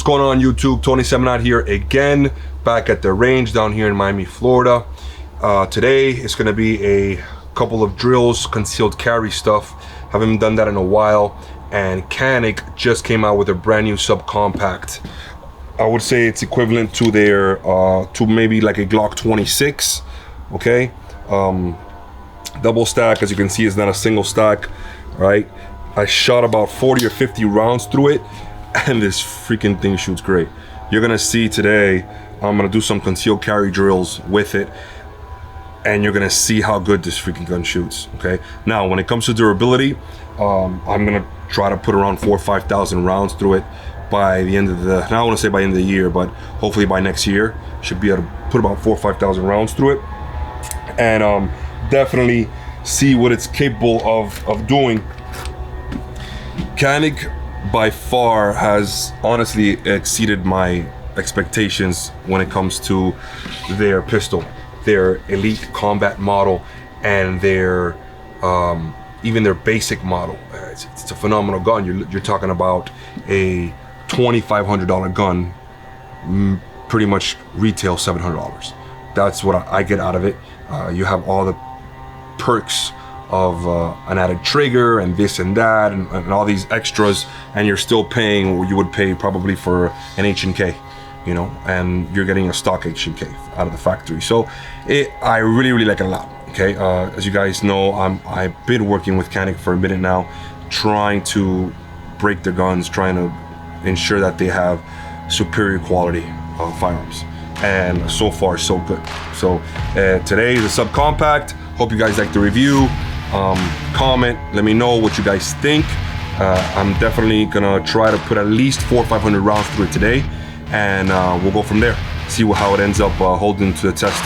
going on YouTube? Tony Seminat here again, back at the range down here in Miami, Florida. Today it's going to be a couple of drills, concealed carry stuff. Haven't done that in a while, and Canik just came out with a brand new subcompact. I would say it's equivalent to their to maybe like a Glock 26. Okay, double stack, as you can see, is not a single stack. Right, I shot about 40 or 50 rounds through it, and this freaking thing shoots great. You're gonna see today, I'm gonna do some concealed carry drills with it, and you're gonna see how good this freaking gun shoots. Okay, now when it comes to durability, I'm gonna try to put around 4,000 or 5,000 rounds through it by the end of the, now I want to say by the end of the year, but hopefully by next year should be able to put about 4,000 or 5,000 rounds through it, and definitely see what it's capable of doing. Canik by far has honestly exceeded my expectations when it comes to their pistol, their elite combat model, and their even their basic model. It's a phenomenal gun. You're talking about a $2,500 gun, pretty much retail $700. That's what I get out of it. You have all the perks of an added trigger and this and that and all these extras, and you're still paying what you would pay probably for an H&K, you know, and you're getting a stock H&K out of the factory. So I really like it a lot. Okay, as you guys know, I've been working with Canik for a minute now, trying to break their guns, trying to ensure that they have superior quality firearms, and so far so good. So today is a subcompact. Hope you guys like the review. Comment, let me know what you guys think. I'm definitely gonna try to put at least 400 or 500 rounds through it today, and we'll go from there, see how it ends up holding to the test.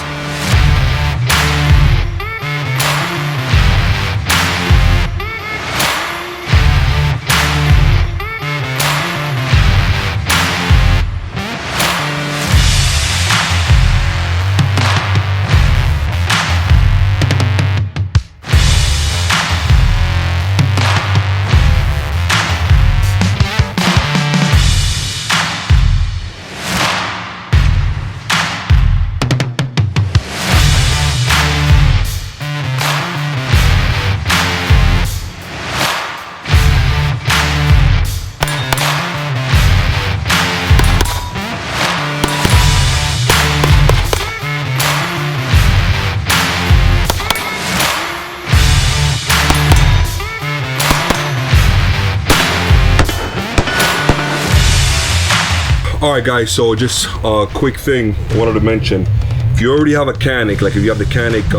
Alright guys, so just a quick thing I wanted to mention. If you already have a Canik, like if you have the Canik,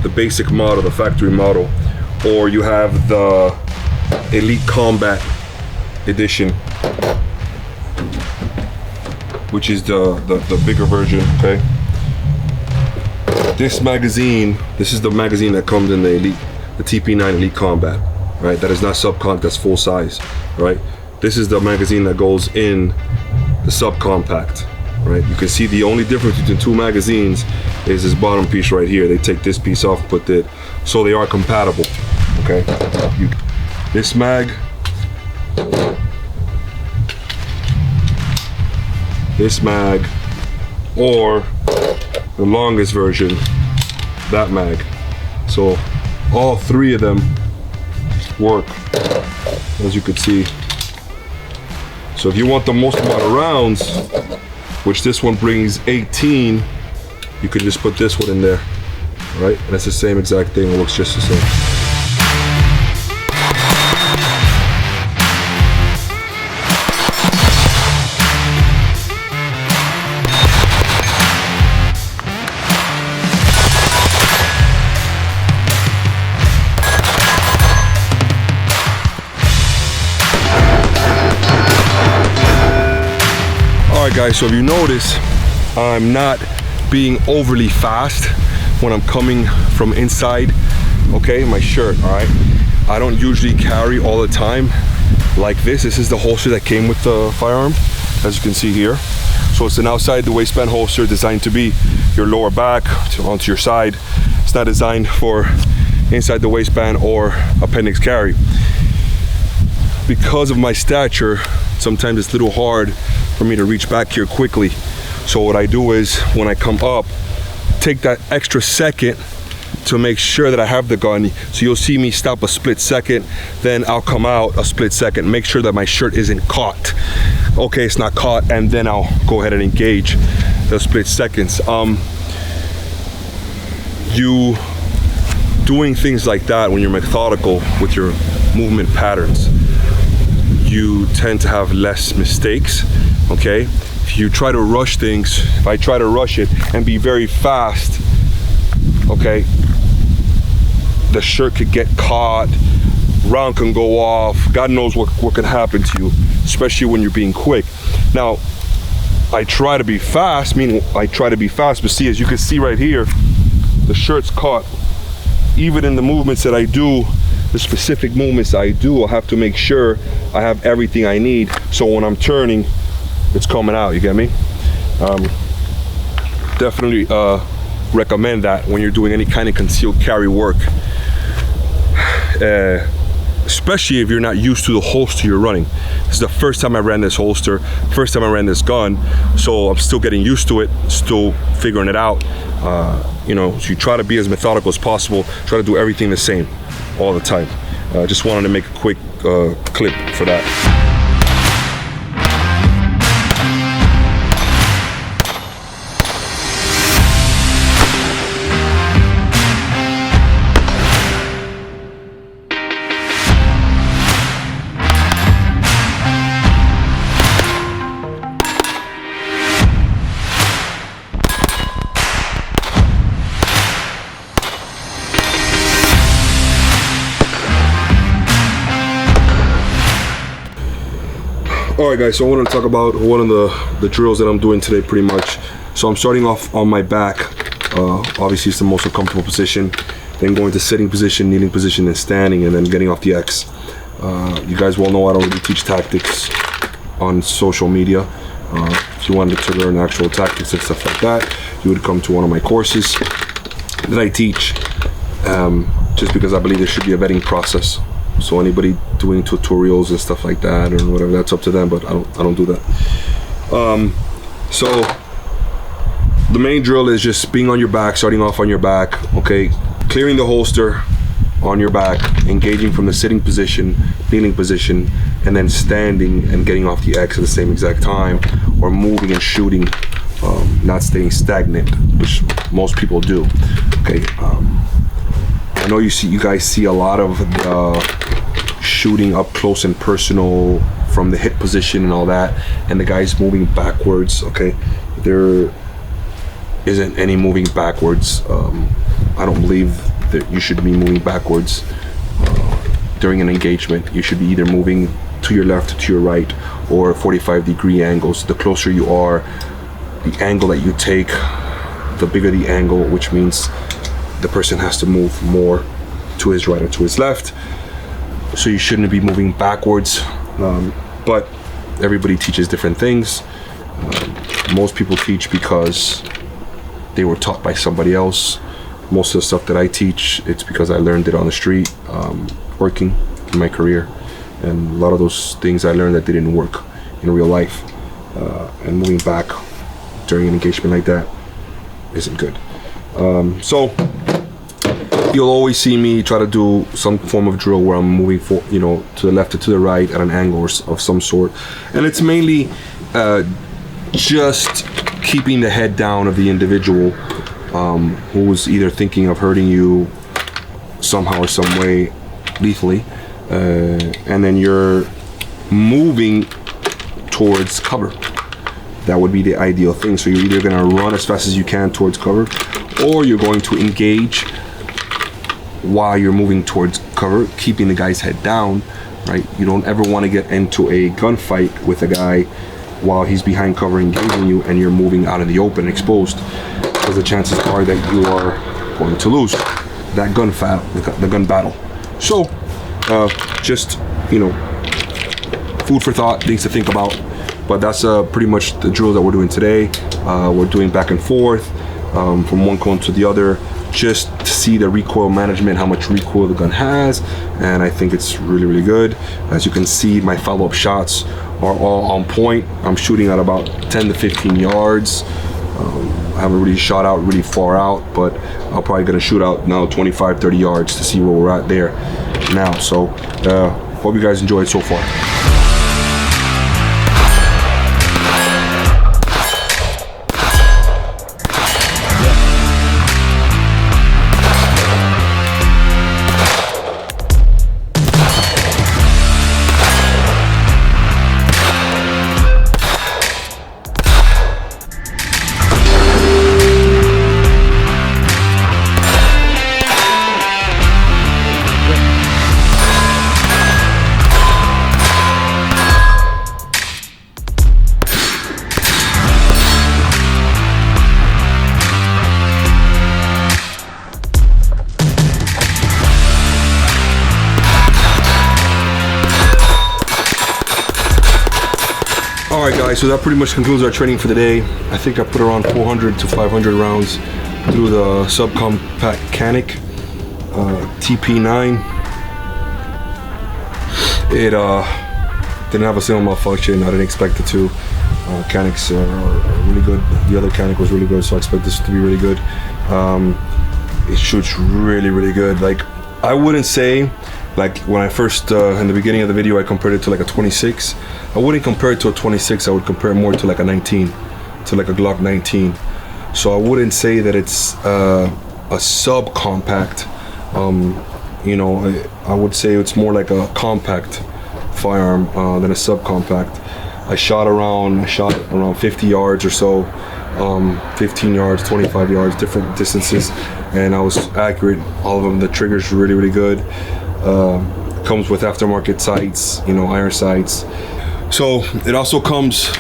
the basic model, the factory model, or you have the Elite Combat Edition, which is the bigger version, okay? This magazine, this is the magazine that comes in the Elite, the TP9 Elite Combat, right? That is not subcompact, that's full size, right? This is the magazine that goes in the subcompact, right? You can see the only difference between two magazines is this bottom piece right here. They take this piece off, put it, so they are compatible, okay? This mag, or the longest version, that mag. So all three of them work, as you could see. So if you want the most amount of rounds, which this one brings 18, you could just put this one in there, right? And it's the same exact thing, it looks just the same. Alright guys, so if you notice, I'm not being overly fast when I'm coming from inside, okay, my shirt, alright? I don't usually carry all the time like this. This is the holster that came with the firearm, as you can see here. So it's an outside the waistband holster designed to be your lower back onto your side. It's not designed for inside the waistband or appendix carry. Because of my stature, sometimes it's a little hard for me to reach back here quickly. So what I do is when I come up, take that extra second to make sure that I have the gun. So you'll see me stop a split second, then I'll come out a split second, make sure that my shirt isn't caught. Okay, it's not caught, and then I'll go ahead and engage the split seconds. You doing things like that when you're methodical with your movement patterns, you tend to have less mistakes, okay? If you try to rush things, if I try to rush it and be very fast, okay, the shirt could get caught, round can go off, God knows what could happen to you, especially when you're being quick. Now, I try to be fast, but see, as you can see right here, the shirt's caught. Even in the movements that I do, the specific movements I do, I'll have to make sure I have everything I need, so when I'm turning, it's coming out, you get me? Definitely recommend that when you're doing any kind of concealed carry work, especially if you're not used to the holster you're running. This is the first time I ran this holster, first time I ran this gun, so I'm still getting used to it, still figuring it out. You know, so you try to be as methodical as possible, try to do everything the same all the time. Just wanted to make a quick clip for that. All right, guys, so I want to talk about one of the drills that I'm doing today pretty much. So I'm starting off on my back. Obviously, it's the most uncomfortable position. Then going to sitting position, kneeling position, and standing, and then getting off the X. You guys well know I don't really teach tactics on social media. If you wanted to learn actual tactics and stuff like that, you would come to one of my courses that I teach, just because I believe there should be a vetting process. So anybody doing tutorials and stuff like that or whatever, that's up to them, but I don't do that. So the main drill is just being on your back, starting off on your back, okay? Clearing the holster on your back, engaging from the sitting position, kneeling position, and then standing and getting off the X at the same exact time, or moving and shooting, not staying stagnant, which most people do, okay? I know you guys see a lot of shooting up close and personal from the hip position and all that, and the guy's moving backwards, okay? There isn't any moving backwards. I don't believe that you should be moving backwards during an engagement. You should be either moving to your left, to your right, or 45-degree angles. The closer you are, the angle that you take, the bigger the angle, which means the person has to move more to his right or to his left. So you shouldn't be moving backwards, but everybody teaches different things. Most people teach because they were taught by somebody else. Most of the stuff that I teach, it's because I learned it on the street, working in my career, and a lot of those things I learned that didn't work in real life, and moving back during an engagement like that isn't good. So you'll always see me try to do some form of drill where I'm moving to the left or to the right at an angle of some sort, and it's mainly just keeping the head down of the individual who's either thinking of hurting you somehow or some way lethally, and then you're moving towards cover. That would be the ideal thing. So you're either going to run as fast as you can towards cover, or you're going to engage while you're moving towards cover, keeping the guy's head down, right? You don't ever want to get into a gunfight with a guy while he's behind cover engaging you and you're moving out in the open, exposed, because the chances are that you are going to lose that the gun battle. So just, food for thought, things to think about. But that's pretty much the drill that we're doing today. We're doing back and forth from one cone to the other, just to see the recoil management, how much recoil the gun has, and I think it's really, really good. As you can see, my follow-up shots are all on point. I'm shooting at about 10 to 15 yards. I haven't really shot out really far out, but I'm probably gonna shoot out now 25, 30 yards to see where we're at there now. So hope you guys enjoyed so far. Alright guys, so that pretty much concludes our training for the day. I think I put around 400 to 500 rounds through the subcompact Canik TP9. It didn't have a single malfunction. I didn't expect it to. Caniks are really good. The other Canik was really good, so I expect this to be really good. It shoots really, really good. Like, I wouldn't say, like when I first, in the beginning of the video, I compared it to like a 26. I wouldn't compare it to a 26, I would compare it more to like a 19, to like a Glock 19. So I wouldn't say that it's a subcompact. You know, I would say it's more like a compact firearm than a subcompact. I shot around 50 yards or so, 15 yards, 25 yards, different distances, and I was accurate. All of them. The trigger's really, really good. Comes with aftermarket sights, you know, iron sights. So it also comes,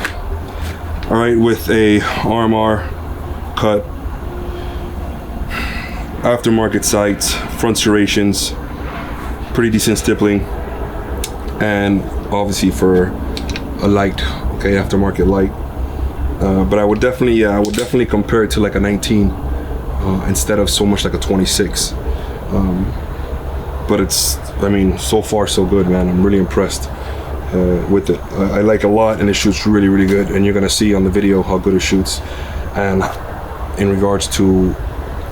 all right, with a RMR cut, aftermarket sights, front serrations, pretty decent stippling, and obviously for a light, okay, aftermarket light. But I would definitely compare it to like a 19 instead of so much like a 26. But it's, I mean, so far so good, man. I'm really impressed with it. I like it a lot, and it shoots really, really good. And you're gonna see on the video how good it shoots. And in regards to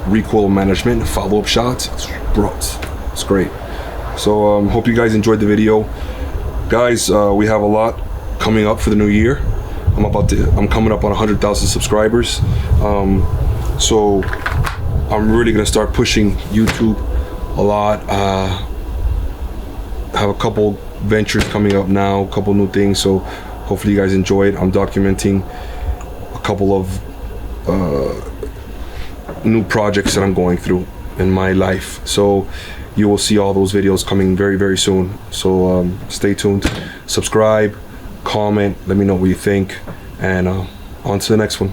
recoil management, follow-up shots, it's great. So hope you guys enjoyed the video, guys. We have a lot coming up for the new year. I'm coming up on 100,000 subscribers. So I'm really gonna start pushing YouTube a lot. Have a couple ventures coming up now, a couple new things, so hopefully you guys enjoy it. I'm documenting a couple of new projects that I'm going through in my life, so you will see all those videos coming very, very soon. So stay tuned, subscribe, comment, let me know what you think, and on to the next one.